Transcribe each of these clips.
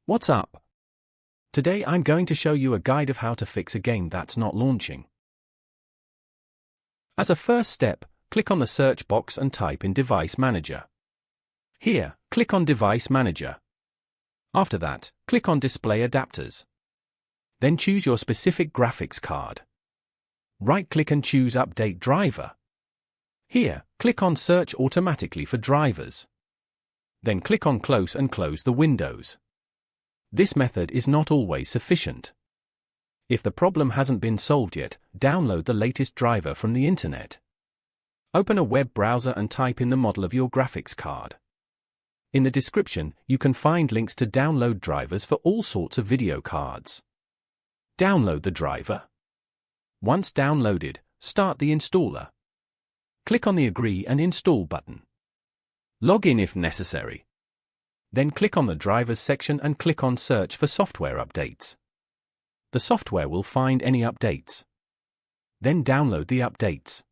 What's up? Today I'm going to show you a guide of how to fix a game that's not launching. As a first step, click on the search box and type in Device Manager. Here, click on Device Manager. After that, click on Display Adapters. Then choose your specific graphics card. Right-click and choose Update Driver. Here, click on Search automatically for drivers. Then click on Close and close the windows. This method is not always sufficient. If the problem hasn't been solved yet, download the latest driver from the internet. Open a web browser and type in the model of your graphics card. In the description, you can find links to download drivers for all sorts of video cards. Download the driver. Once downloaded, start the installer. Click on the Agree and Install button. Log in if necessary. Then click on the Drivers section and click on Search for software updates. The software will find any updates. Then download the updates.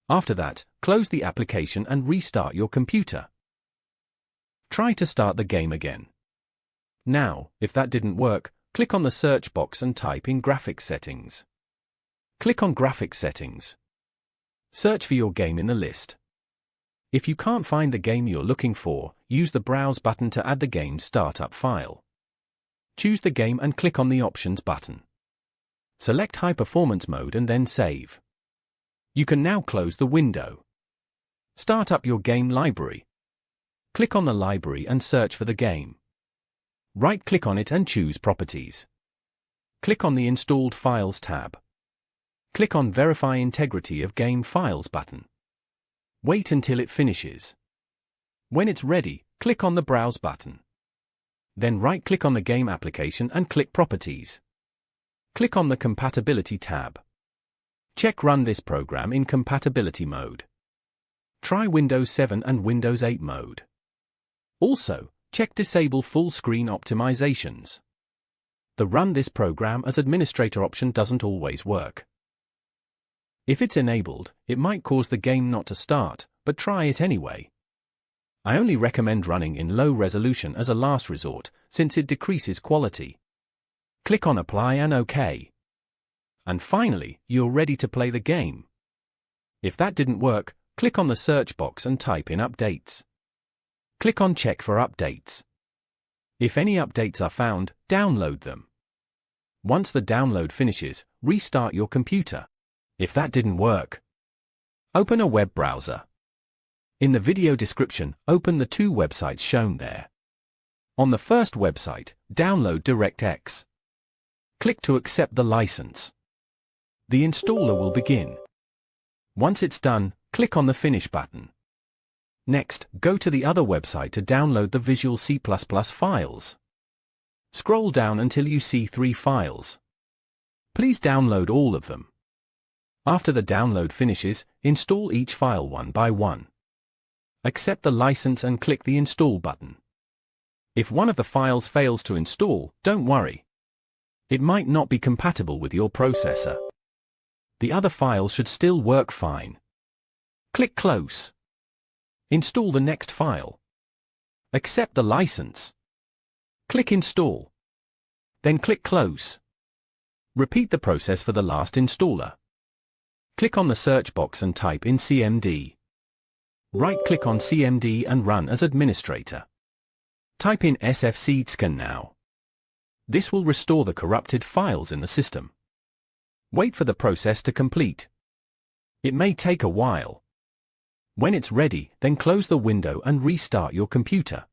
After that, close the application and restart your computer. Try to start the game again. Now, if that didn't work, click on the search box and type in Graphics Settings. Click on Graphics Settings. Search for your game in the list. If you can't find the game you're looking for, use the Browse button to add the game's startup file. Choose the game and click on the Options button. Select High Performance Mode and then Save. You can now close the window. Start up your game library. Click on the library and search for the game. Right-click on it and choose Properties. Click on the Installed Files tab. Click on Verify Integrity of Game Files button. Wait until it finishes. When it's ready, click on the Browse button. Then right-click on the game application and click Properties. Click on the Compatibility tab. Check Run this program in compatibility mode. Try Windows 7 and Windows 8 mode. Also, check Disable Full Screen Optimizations. The Run this program as administrator option doesn't always work. If it's enabled, it might cause the game not to start, but try it anyway. I only recommend running in low resolution as a last resort, since it decreases quality. Click on Apply and OK. And finally, you're ready to play the game. If that didn't work, click on the search box and type in Updates. Click on Check for updates. If any updates are found, download them. Once the download finishes, restart your computer. If that didn't work, open a web browser. In the video description, open the two websites shown there. On the first website, download DirectX. Click to accept the license. The installer will begin. Once it's done, click on the Finish button. Next, go to the other website to download the Visual C++ files. Scroll down until you see 3 files. Please download all of them. After the download finishes, install each file one by one. Accept the license and click the Install button. If one of the files fails to install, don't worry. It might not be compatible with your processor. The other files should still work fine. Click Close. Install the next file. Accept the license. Click Install. Then click Close. Repeat the process for the last installer. Click on the search box and type in CMD. Right-click on CMD and run as administrator. Type in sfcscan now. This will restore the corrupted files in the system. Wait for the process to complete. It may take a while. When it's ready, then close the window and restart your computer.